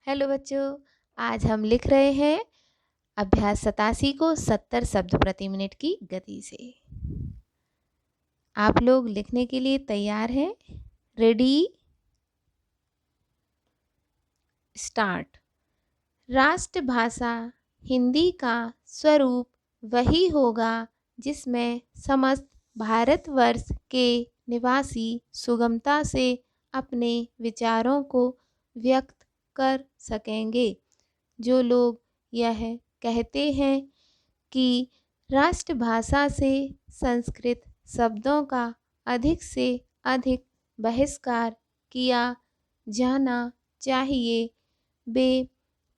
Hello बच्चों, आज हम लिख रहे हैं अभ्यास 87 को 70 शब्द प्रति मिनट की गति से। आप लोग लिखने के लिए तैयार हैं? Ready, start. राष्ट्रभाषा हिंदी का स्वरूप वही होगा जिसमें समस्त भारतवर्ष के निवासी सुगमता से अपने विचारों को व्यक्त कर सकेंगे। जो लोग यह कहते हैं कि राष्ट्रभाषा से संस्कृत शब्दों का अधिक से अधिक बहिष्कार किया जाना चाहिए, वे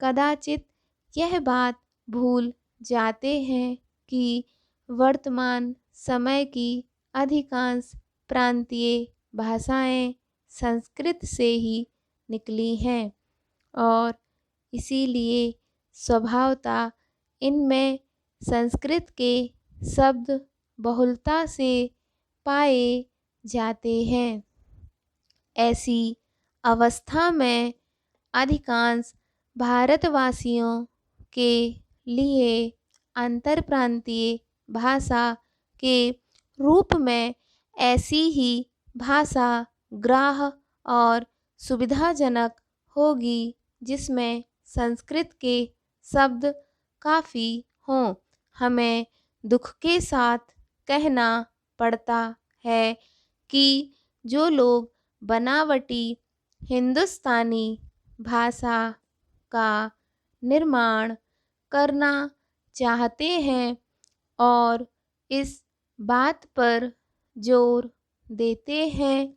कदाचित यह बात भूल जाते हैं कि वर्तमान समय की अधिकांश प्रांतीय भाषाएं संस्कृत से ही निकली हैं और इसीलिए स्वभावतः इनमें संस्कृत के शब्द बहुलता से पाए जाते हैं। ऐसी अवस्था में अधिकांश भारतवासियों के लिए अंतरप्रांतीय भाषा के रूप में ऐसी ही भाषा ग्राह्य और सुविधाजनक होगी जिसमें संस्कृत के शब्द काफ़ी हों। हमें दुख के साथ कहना पड़ता है कि जो लोग बनावटी हिंदुस्तानी भाषा का निर्माण करना चाहते हैं और इस बात पर जोर देते हैं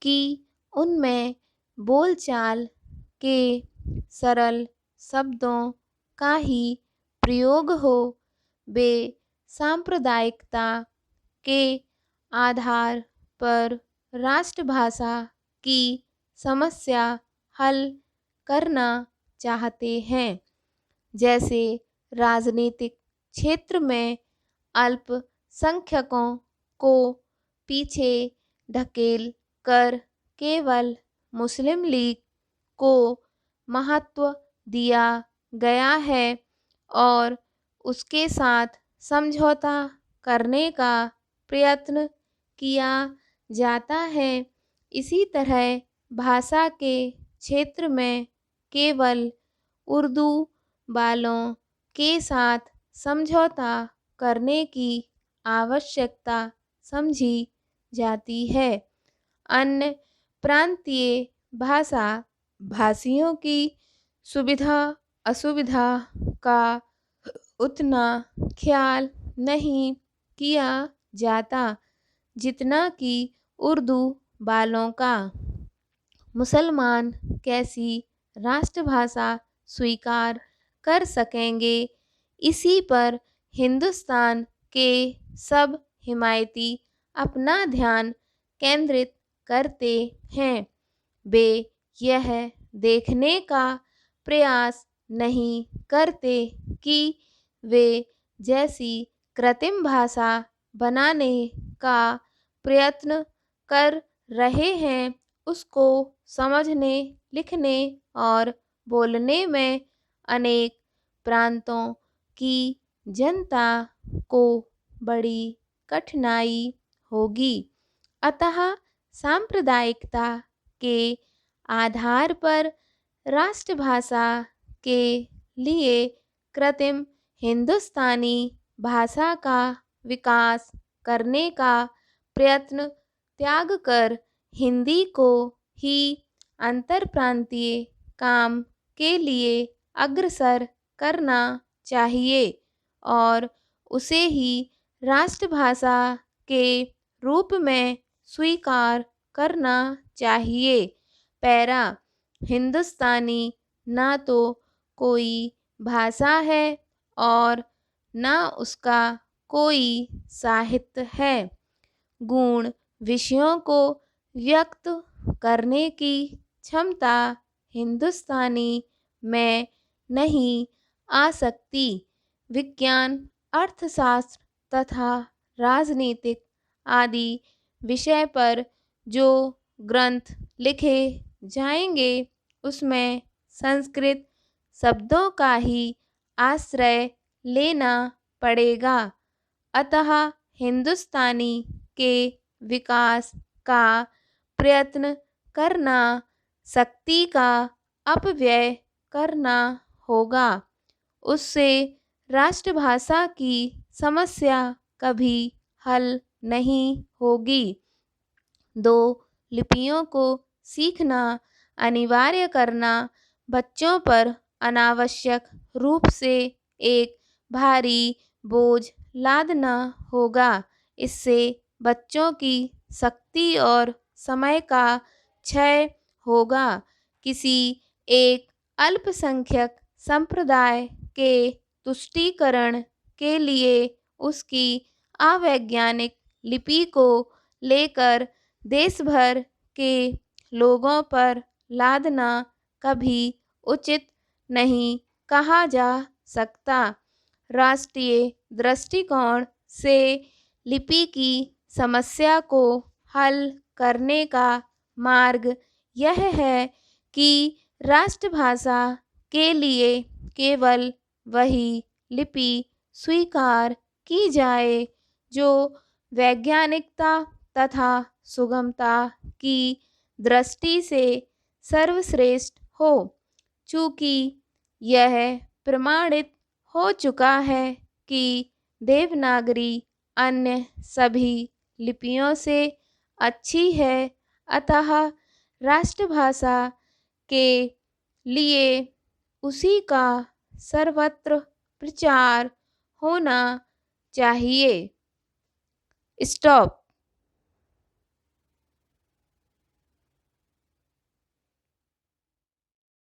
कि उनमें बोलचाल के सरल शब्दों का ही प्रयोग हो, वे सांप्रदायिकता के आधार पर राष्ट्रभाषा की समस्या हल करना चाहते हैं। जैसे राजनीतिक क्षेत्र में अल्पसंख्यकों को पीछे ढकेल कर केवल मुस्लिम लीग को महत्व दिया गया है और उसके साथ समझौता करने का प्रयत्न किया जाता है। इसी तरह भाषा के क्षेत्र में केवल उर्दू वालों के साथ समझौता करने की आवश्यकता समझी जाती है। अन्य प्रांतीय भाषा भाषियों की सुविधा असुविधा का उतना ख्याल नहीं किया जाता जितना कि उर्दू वालों का। मुसलमान कैसी राष्ट्रभाषा स्वीकार कर सकेंगे, इसी पर हिंदुस्तान के सब हिमायती अपना ध्यान केंद्रित करते हैं। वे यह देखने का प्रयास नहीं करते कि वे जैसी कृत्रिम भाषा बनाने का प्रयत्न कर रहे हैं उसको समझने, लिखने और बोलने में अनेक प्रांतों की जनता को बड़ी कठिनाई होगी। अतः सांप्रदायिकता के आधार पर राष्ट्रभाषा के लिए कृत्रिम हिंदुस्तानी भाषा का विकास करने का प्रयत्न त्याग कर हिंदी को ही अंतरप्रांतीय काम के लिए अग्रसर करना चाहिए और उसे ही राष्ट्रभाषा के रूप में स्वीकार करना चाहिए। पैरा, हिंदुस्तानी ना तो कोई भाषा है और ना उसका कोई साहित्य है। गुण विषयों को व्यक्त करने की क्षमता हिंदुस्तानी में नहीं आ सकती। विज्ञान, अर्थशास्त्र तथा राजनीतिक आदि विषय पर जो ग्रंथ लिखे जाएंगे उसमें संस्कृत शब्दों का ही आश्रय लेना पड़ेगा। अतः हिंदुस्तानी के विकास का प्रयत्न करना शक्ति का अपव्यय करना होगा। उससे राष्ट्रभाषा की समस्या कभी हल नहीं होगी। दो लिपियों को सीखना अनिवार्य करना बच्चों पर अनावश्यक रूप से एक भारी बोझ लादना होगा। इससे बच्चों की शक्ति और समय का क्षय होगा। किसी एक अल्पसंख्यक संप्रदाय के तुष्टीकरण के लिए उसकी अवैज्ञानिक लिपि को लेकर देश भर के लोगों पर लादना कभी उचित नहीं कहा जा सकता। राष्ट्रीय दृष्टिकोण से लिपि की समस्या को हल करने का मार्ग यह है कि राष्ट्रभाषा के लिए केवल वही लिपि स्वीकार की जाए जो वैज्ञानिकता तथा सुगमता की दृष्टि से सर्वश्रेष्ठ हो। चूँकि यह प्रमाणित हो चुका है कि देवनागरी अन्य सभी लिपियों से अच्छी है, अतः राष्ट्रभाषा के लिए उसी का सर्वत्र प्रचार होना चाहिए। स्टॉप।